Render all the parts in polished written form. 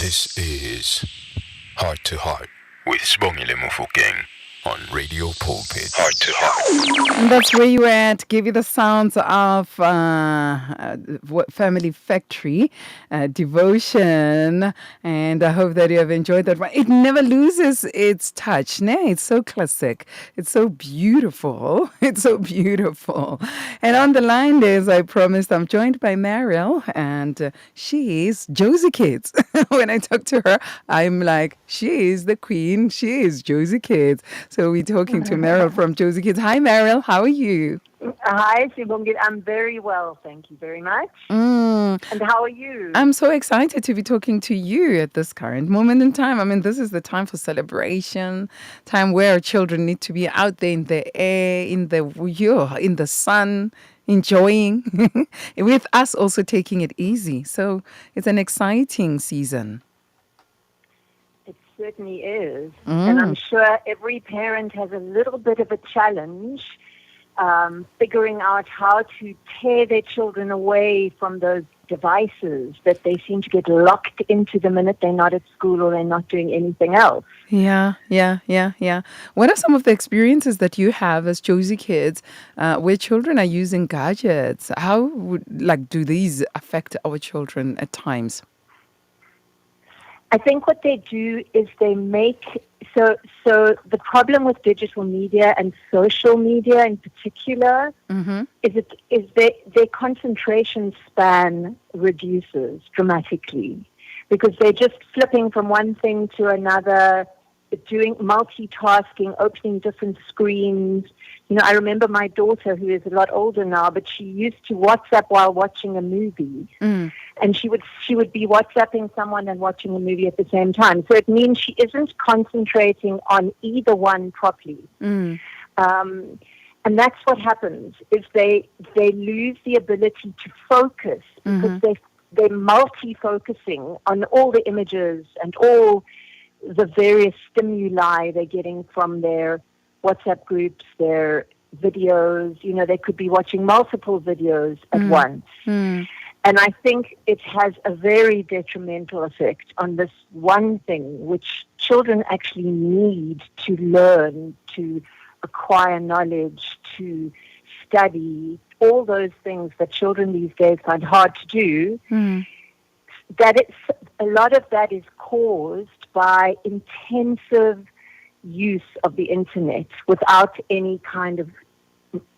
This is Heart to Heart with Sibongile Mofokeng on Radio Pulpit. Heart to Heart. And that's where you at. Give you the sounds of Family Factory devotion. And I hope that you have enjoyed that one. It never loses its touch. Nah, it's so classic. It's so beautiful. It's so beautiful. And on the line, as I promised, I'm joined by Merle. And she is Jozikids. When I talk to her, I'm like, she is the queen. She is Jozikids. So we're talking to Merle from Jozikids. Hi, Merle. How are you? Hi, Sibongile. I'm very well, thank you very much. And how are you? I'm so excited to be talking to you at this current moment in time. I mean, this is the time for celebration, time where children need to be out there in the air, in the sun, enjoying, with us also taking it easy. So it's an exciting season. It certainly is. And I'm sure every parent has a little bit of a challenge figuring out how to tear their children away from those devices that they seem to get locked into the minute they're not at school or they're not doing anything else. Yeah. What are some of the experiences that you have as Jozikids where children are using gadgets? How do these affect our children at times? I think what they do is they make so the problem with digital media and social media in particular is their concentration span reduces dramatically because they're just flipping from one thing to another, doing multitasking, opening different screens. You know, I remember my daughter, who is a lot older now, but she used to WhatsApp while watching a movie. And she would be WhatsApping someone and watching a movie at the same time. So it means she isn't concentrating on either one properly. And that's what happens, is they lose the ability to focus because they're multi-focusing on all the images and all the various stimuli they're getting from their WhatsApp groups, their videos. You know, they could be watching multiple videos at once. And I think it has a very detrimental effect on this one thing, which children actually need to learn, to acquire knowledge, to study, all those things that children these days find hard to do. A lot of that is caused by intensive use of the internet without any kind of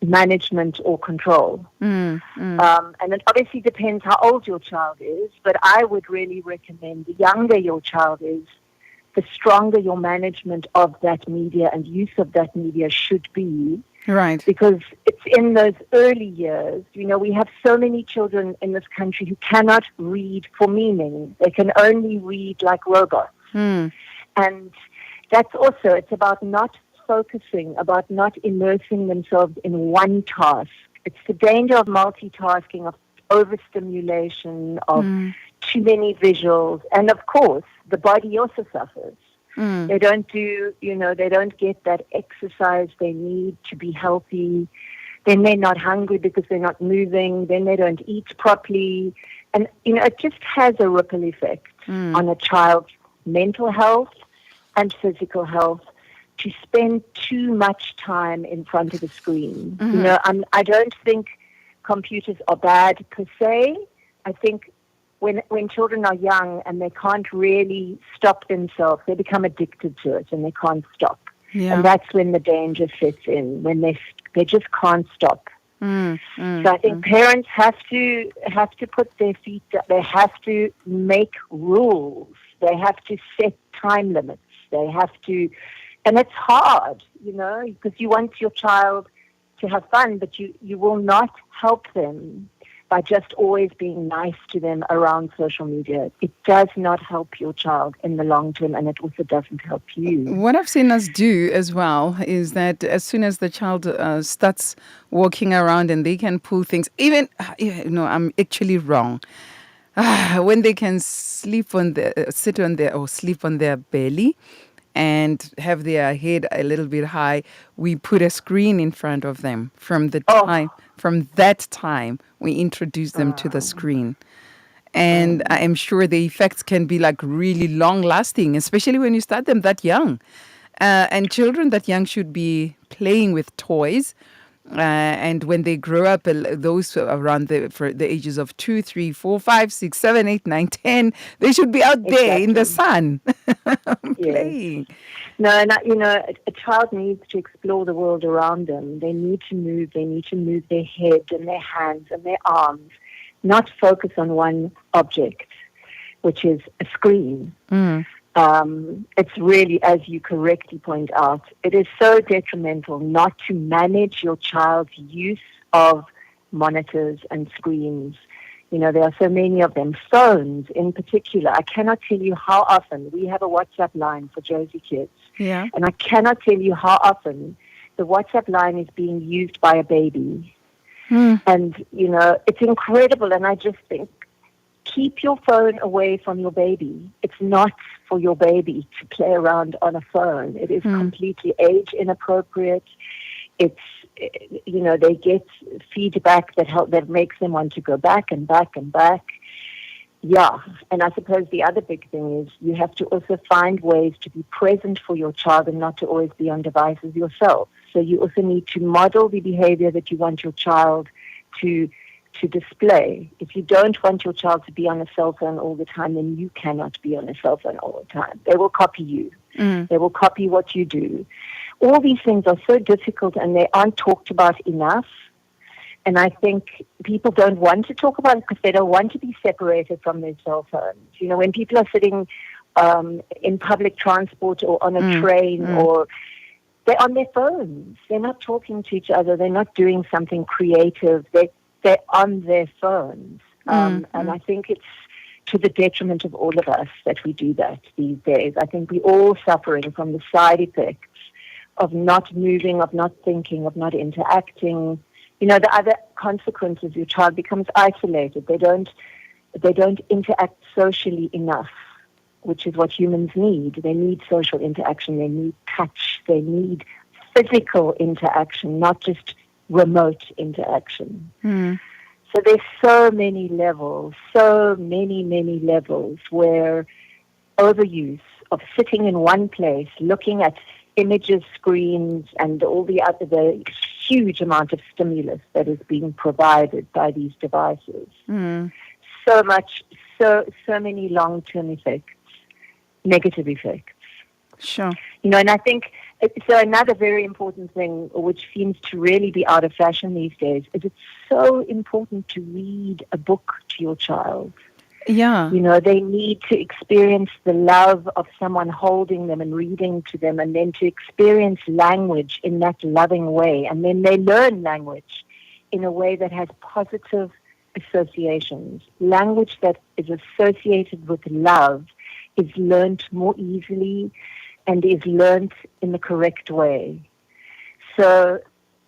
management or control. And it obviously depends how old your child is, but I would really recommend the younger your child is, the stronger your management of that media and use of that media should be. Right. Because it's in those early years, you know, we have so many children in this country who cannot read for meaning. They can only read like robots. And that's also, it's about not focusing, about not immersing themselves in one task. It's the danger of multitasking, of overstimulation, of too many visuals. And of course, the body also suffers. They don't they don't get that exercise they need to be healthy. Then they're not hungry because they're not moving. Then they don't eat properly. And, you know, it just has a ripple effect on a child's mental health and physical health to spend too much time in front of a screen. You know, I don't think computers are bad per se. I think when children are young and they can't really stop themselves, they become addicted to it and they can't stop. And that's when the danger sets in, when they just can't stop. So I think parents have to put their feet up. They have to make rules. They have to set time limits. They have to, and it's hard, you know, because you want your child to have fun, but you will not help them by just always being nice to them around social media. It does not help your child in the long term, and it also doesn't help you. What I've seen us do as well is that as soon as the child starts walking around and they can pull things, even, I'm actually wrong. When they can sit on their belly and have their head a little bit high, we put a screen in front of them. From that time, we introduce them to the screen. And I am sure the effects can be like really long lasting, especially when you start them that young. And children that young should be playing with toys. And when they grow up, those around for the ages of 2, 3, 4, 5, 6, 7, 8, 9, 10, they should be out there in the Exactly. sun Yes. playing. No, and a child needs to explore the world around them. They need to move. They need to move their head and their hands and their arms, not focus on one object, which is a screen. It's really, as you correctly point out, it is so detrimental not to manage your child's use of monitors and screens. There are so many of them. Phones in particular. I cannot tell you how often we have a WhatsApp line for Jozikids. Yeah. And I cannot tell you how often the WhatsApp line is being used by a baby. And, it's incredible. And I just think, keep your phone away from your baby. It's not for your baby to play around on a phone. It is completely age inappropriate. It's, they get feedback that makes them want to go back and back and back. Yeah. And I suppose the other big thing is you have to also find ways to be present for your child and not to always be on devices yourself. So you also need to model the behavior that you want your child to display. If you don't want your child to be on a cell phone all the time, then you cannot be on a cell phone all the time. They will copy you. They will copy what you do. All these things are so difficult and they aren't talked about enough. And I think people don't want to talk about it because they don't want to be separated from their cell phones. When people are sitting in public transport or on a train or they're on their phones. They're not talking to each other. They're not doing something creative. They're on their phones. And I think it's to the detriment of all of us that we do that these days. I think we're all suffering from the side effects of not moving, of not thinking, of not interacting. The other consequences, your child becomes isolated. They don't interact socially enough, which is what humans need. They need social interaction. They need touch. They need physical interaction, not just remote interaction. So there's so many levels where overuse of sitting in one place, looking at images, screens, and all the huge amount of stimulus that is being provided by these devices. So many long-term effects, negative effects. Sure. And I think, so another very important thing, which seems to really be out of fashion these days, is it's so important to read a book to your child. Yeah. They need to experience the love of someone holding them and reading to them, and then to experience language in that loving way. And then they learn language in a way that has positive associations. Language that is associated with love is learned more easily and is learnt in the correct way. So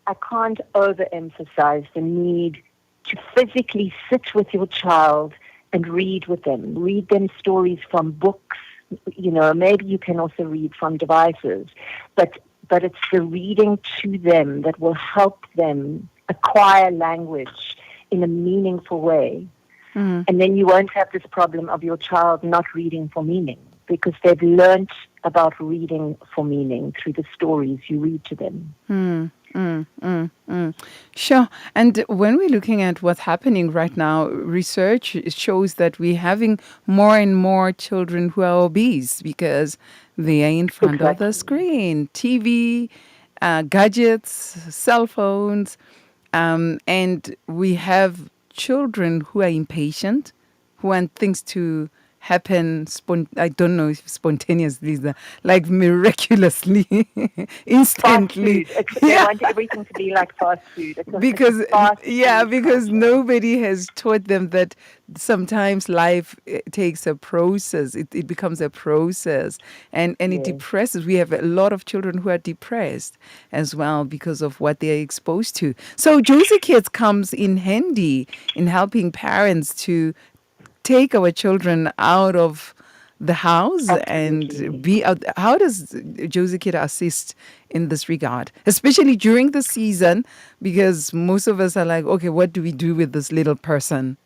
I can't overemphasize the need to physically sit with your child and read with them. Read them stories from books. Maybe you can also read from devices. But it's the reading to them that will help them acquire language in a meaningful way. And then you won't have this problem of your child not reading for meaning, because they've learnt about reading for meaning through the stories you read to them. Sure. And when we're looking at what's happening right now, research shows that we're having more and more children who are obese because they are in front of the screen, TV, gadgets, cell phones. And we have children who are impatient, who want things to happen, I don't know if spontaneously, like miraculously, instantly. Fast food. They want everything to be like fast food. Because nobody has taught them that sometimes life takes a process. It becomes a process, and it depresses. We have a lot of children who are depressed as well because of what they are exposed to. So Jozikids comes in handy in helping parents to take our children out of the house and be out. How does Jozikid assist in this regard, especially during the season? Because most of us are like, okay, what do we do with this little person?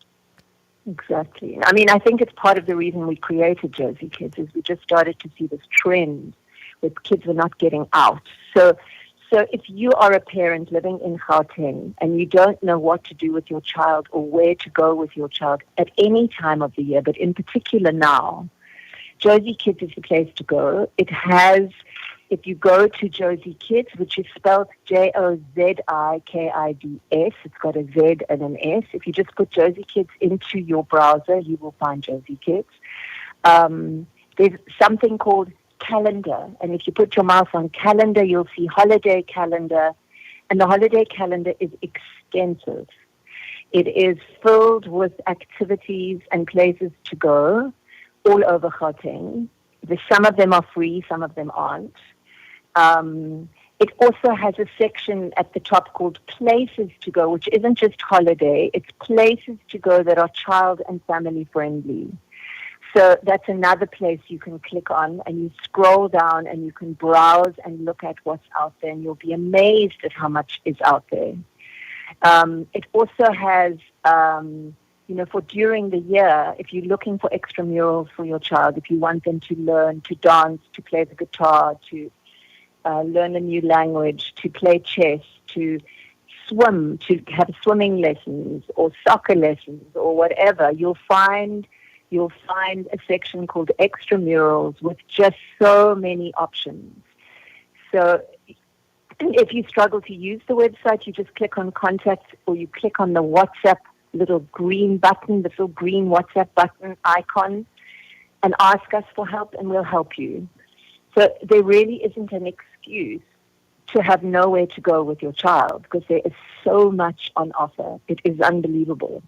Exactly. I mean, I think it's part of the reason we created Jozikids is we just started to see this trend with kids are not getting out. So if you are a parent living in Gauteng and you don't know what to do with your child or where to go with your child at any time of the year, but in particular now, Jozikids is the place to go. It has, if you go to Jozikids, which is spelled Jozikids, it's got a Z and an S. If you just put Jozikids into your browser, you will find Jozikids. There's something called calendar, and if you put your mouse on calendar, you'll see holiday calendar, and the holiday calendar is extensive. It is filled with activities and places to go all over Gauteng. Some of them are free, some of them aren't. It also has a section at the top called places to go, which isn't just holiday, it's places to go that are child and family friendly. So that's another place you can click on, and you scroll down and you can browse and look at what's out there, and you'll be amazed at how much is out there. It also has, for during the year, if you're looking for extramurals for your child, if you want them to learn to dance, to play the guitar, to learn a new language, to play chess, to swim, to have swimming lessons or soccer lessons or whatever, you'll find a section called extramurals with just so many options. So if you struggle to use the website, you just click on contact, or you click on the WhatsApp little green button, the little green WhatsApp button icon, and ask us for help, and we'll help you. So there really isn't an excuse to have nowhere to go with your child, because there is so much on offer. It is unbelievable.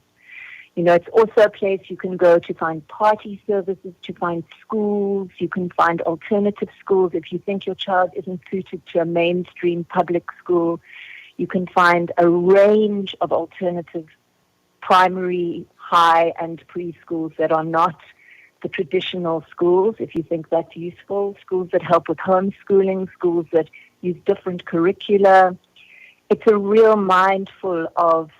It's also a place you can go to find party services, to find schools. You can find alternative schools. If you think your child isn't suited to a mainstream public school, you can find a range of alternative primary, high, and preschools that are not the traditional schools, if you think that's useful. Schools that help with homeschooling, schools that use different curricula. It's a real mindful of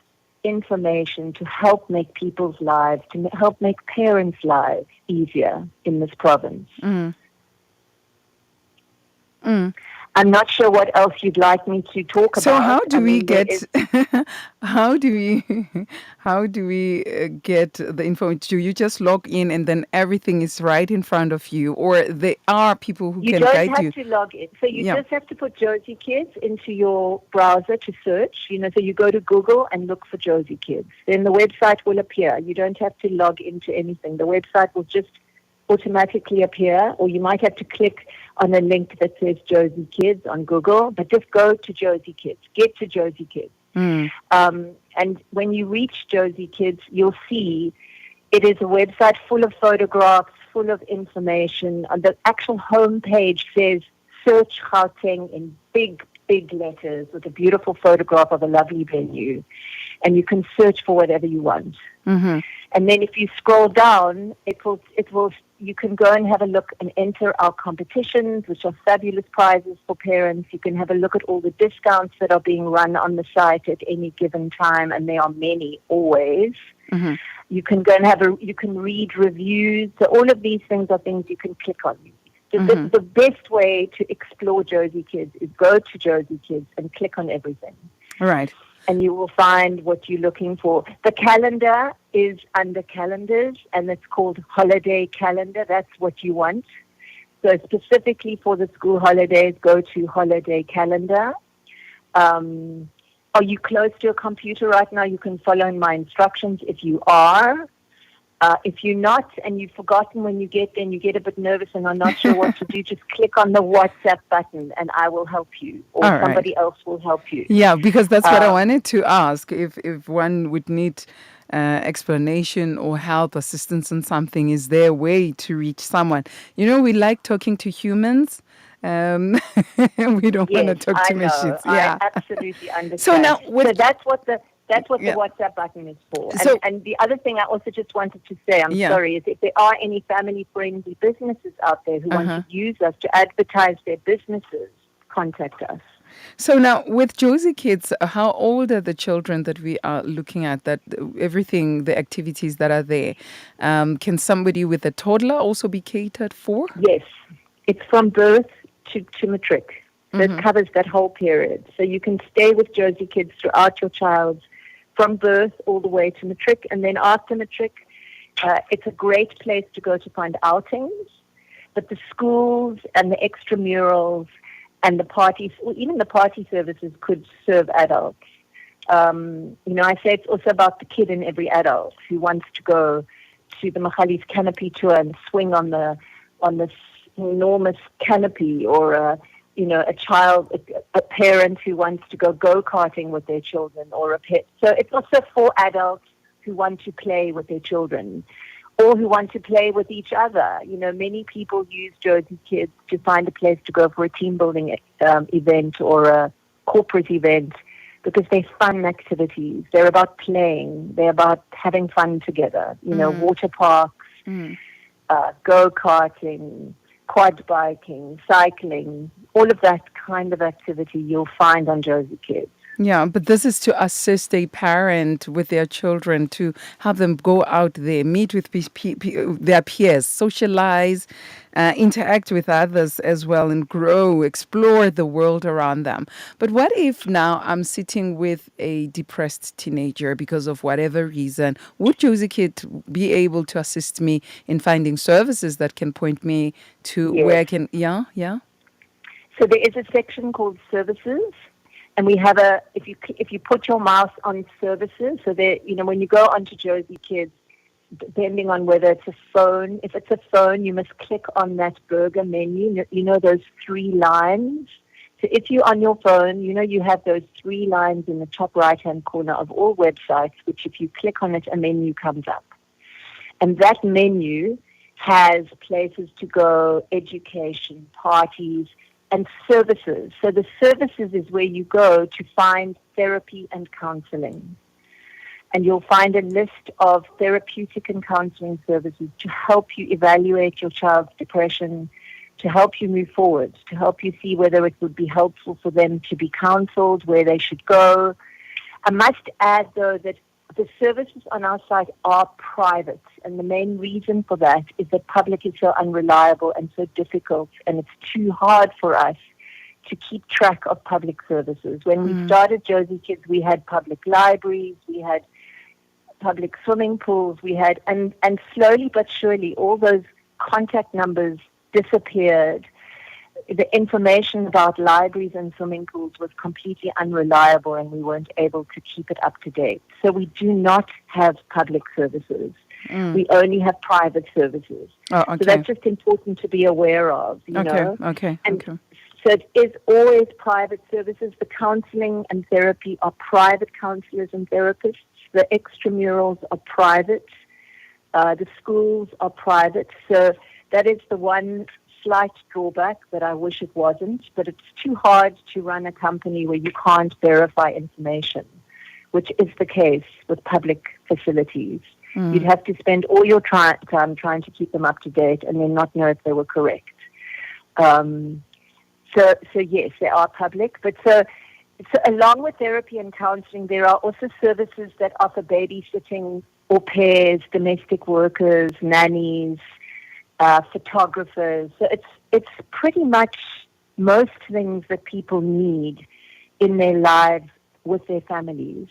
information to help make people's lives, to help make parents' lives easier in this province. I'm not sure what else you'd like me to talk about. So how do we get get the info? Do you just log in and then everything is right in front of you, or there are people who can guide you? You don't have to log in. So you just have to put Jozikids into your browser to search. So you go to Google and look for Jozikids. Then the website will appear. You don't have to log into anything. The website will just automatically appear, or you might have to click on a link that says Jozikids on Google, but just go to Jozikids, get to Jozikids. And when you reach Jozikids, you'll see it is a website full of photographs, full of information. On the actual homepage says Search Gauteng in big, big letters with a beautiful photograph of a lovely venue. And you can search for whatever you want. And then if you scroll down, you can go and have a look and enter our competitions, which are fabulous prizes for parents. You can have a look at all the discounts that are being run on the site at any given time, and there are many always. You can go and you can read reviews. So all of these things are things you can click on. The best way to explore Jozikids is go to Jozikids and click on everything. Right. And you will find what you're looking for. The calendar is under calendars, and it's called holiday calendar. That's what you want. So specifically for the school holidays, go to holiday calendar. Are you close to a computer right now? You can follow my instructions if you are. If you're not and you've forgotten when you get there and you get a bit nervous and are not sure what to do, just click on the WhatsApp button and I will help you, or somebody else will help you. Yeah, because that's what I wanted to ask. If one would need explanation or help, assistance on something, is there a way to reach someone? We like talking to humans. We don't want to talk to machines. Yeah, I absolutely understand. So now, that's what the WhatsApp button is for. And the other thing I also just wanted to say, I'm sorry, is if there are any family-friendly businesses out there who want to use us to advertise their businesses, contact us. So now with Jozikids, how old are the children that we are looking at? That everything, the activities that are there, can somebody with a toddler also be catered for? Yes, it's from birth to matric. So it covers that whole period. So you can stay with Jozikids throughout your child's from birth all the way to matric. And then after matric, it's a great place to go to find outings. But the schools and the extramurals and the parties, or even the party services could serve adults. I say it's also about the kid in every adult who wants to go to the Mahali's canopy tour and swing on this enormous canopy, or a parent who wants to go-karting with their children, or a pet. So it's also for adults who want to play with their children, or who want to play with each other. Many people use Jozikids to find a place to go for a team building event or a corporate event, because they're fun activities. They're about playing. They're about having fun together. Water parks, go-karting, quad biking, cycling, all of that kind of activity you'll find on Jozikids. Yeah, but this is to assist a parent with their children, to have them go out there, meet with their peers, socialize, interact with others as well, and grow, explore the world around them. But what if now I'm sitting with a depressed teenager because of whatever reason? Would Jozikid be able to assist me in finding services that can point me to where I can, yeah? So there is a section called services. And we have if you put your mouse on services, so there, when you go onto Jozikids, depending on whether it's a phone, if it's a phone, you must click on that burger menu, those 3 lines. So if you're on your phone, you have those 3 lines in the top right-hand corner of all websites, which if you click on it, a menu comes up. And that menu has places to go, education, parties, and services. So the services is where you go to find therapy and counseling. And you'll find a list of therapeutic and counseling services to help you evaluate your child's depression, to help you move forward, to help you see whether it would be helpful for them to be counseled, where they should go. I must add, though, that the services on our site are private, and the main reason for that is that public is so unreliable and so difficult, and it's too hard for us to keep track of public services. When we started Jozikids, we had public libraries, we had public swimming pools, and slowly but surely all those contact numbers disappeared. The information about libraries and swimming pools was completely unreliable, and we weren't able to keep it up to date. So we do not have public services. We only have private services. Oh, okay. So that's just important to be aware of, know. Okay. So it is always private services. The counseling and therapy are private counselors and therapists. The extramurals are private. The schools are private. So that is the one slight drawback that I wish it wasn't, but it's too hard to run a company where you can't verify information, which is the case with public facilities. You'd have to spend all your time trying to keep them up to date and then not know if they were correct. So yes, they are public, but so along with therapy and counseling, there are also services that offer babysitting, au pairs, domestic workers, nannies, photographers. So it's pretty much most things that people need in their lives with their families.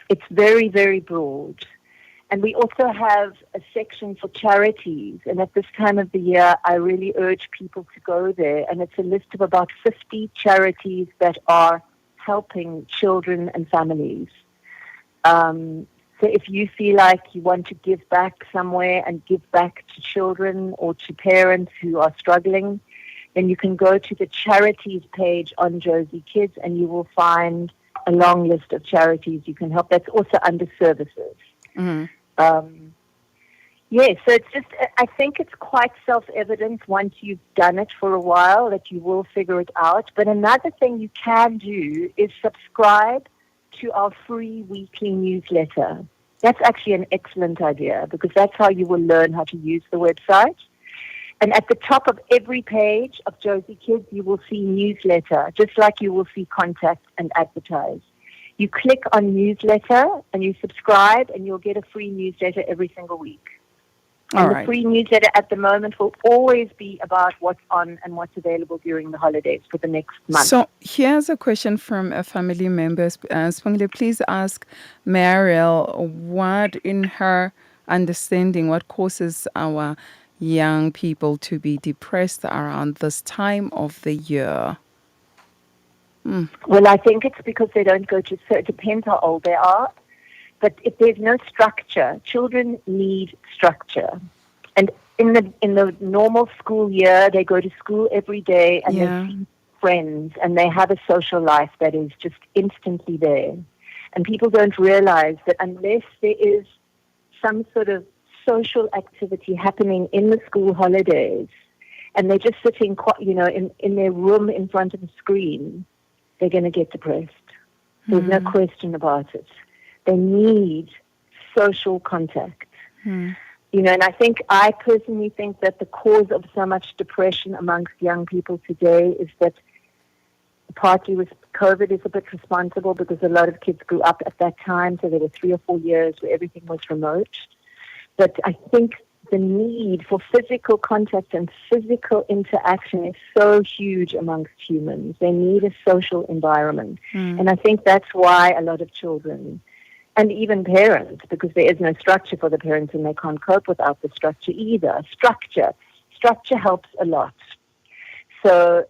It's very, very broad. And we also have a section for charities. And at this time of the year, I really urge people to go there. And it's a list of about 50 charities that are helping children and families. So if you feel like you want to give back somewhere and give back to children or to parents who are struggling, then you can go to the charities page on Jozikids and you will find a long list of charities you can help. That's also under services. So it's just, I think it's quite self-evident once you've done it for a while that you will figure it out. But another thing you can do is subscribe to our free weekly newsletter. That's actually an excellent idea because that's how you will learn how to use the website. And at the top of every page of Jozikids, you will see newsletter, just like you will see contact and advertise. You click on newsletter and you subscribe, and you'll get a free newsletter every single week. And the free newsletter at the moment will always be about what's on and what's available during the holidays for the next month. So here's a question from a family member. Sibongile, please ask Merle what, in her understanding, what causes our young people to be depressed around this time of the year? Well, I think it's because they don't go to, so it depends how old they are. But if there's no structure, children need structure. And in the normal school year, they go to school every day and they see friends and they have a social life that is just instantly there. And people don't realize that unless there is some sort of social activity happening in the school holidays, and they're just sitting, in their room in front of a screen, they're going to get depressed. There's no question about it. They need social contact. And I personally think that the cause of so much depression amongst young people today is that partly with COVID is a bit responsible, because a lot of kids grew up at that time, so there were 3 or 4 years where everything was remote. But I think the need for physical contact and physical interaction is so huge amongst humans. They need a social environment. And I think that's why a lot of children, and even parents, because there is no structure for the parents and they can't cope without the structure either. Structure helps a lot. So,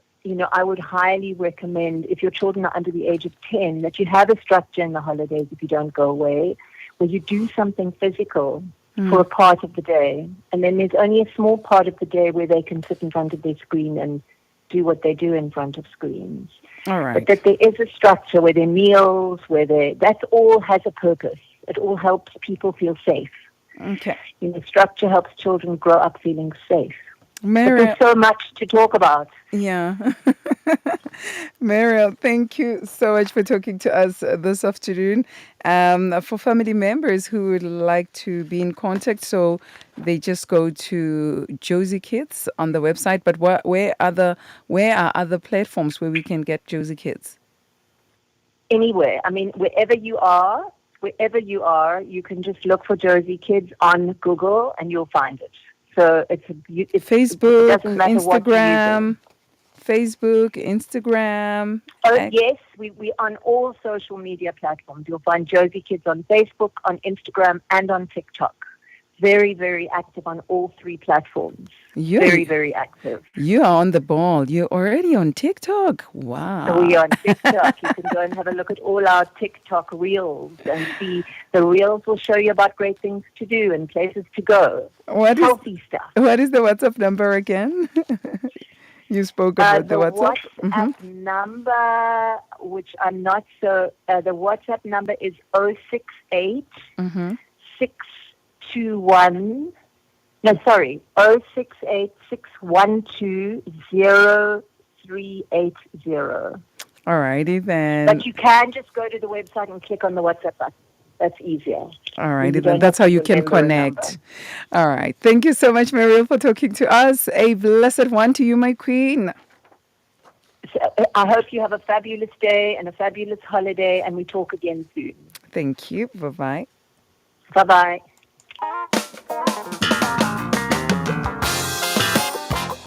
I would highly recommend, if your children are under the age of 10, that you have a structure in the holidays if you don't go away, where you do something physical for a part of the day. And then there's only a small part of the day where they can sit in front of their screen and do what they do in front of screens. All right. But that there is a structure where their meals, that all has a purpose. It all helps people feel safe. Okay. Structure helps children grow up feeling safe. Merle, but there's so much to talk about. Yeah. Merle, thank you so much for talking to us this afternoon. For family members who would like to be in contact, so they just go to Jozikids on the website. But where are other platforms where we can get Jozikids? Anywhere. I mean, wherever you are, you can just look for Jozikids on Google and you'll find it. So it's Facebook, it doesn't matter Instagram. Facebook, Instagram. Oh, yes, we're on all social media platforms. You'll find Jozikids on Facebook, on Instagram, and on TikTok. Very, very active on all 3 platforms. Very, very active. You are on the ball. You're already on TikTok. Wow. So we are on TikTok. You can go and have a look at all our TikTok reels and see. The reels will show you about great things to do and places to go. Healthy stuff. What is the WhatsApp number again? You spoke about the WhatsApp. The WhatsApp number, which I'm not so... the WhatsApp number is 068 621... No, sorry, 068 612 0380. All righty then. But you can just go to the website and click on the WhatsApp button. That's easier. All righty then. That's how you can connect. All right. Thank you so much, Merle, for talking to us. A blessed one to you, my queen. So, I hope you have a fabulous day and a fabulous holiday, and we talk again soon. Thank you. Bye-bye. Bye-bye.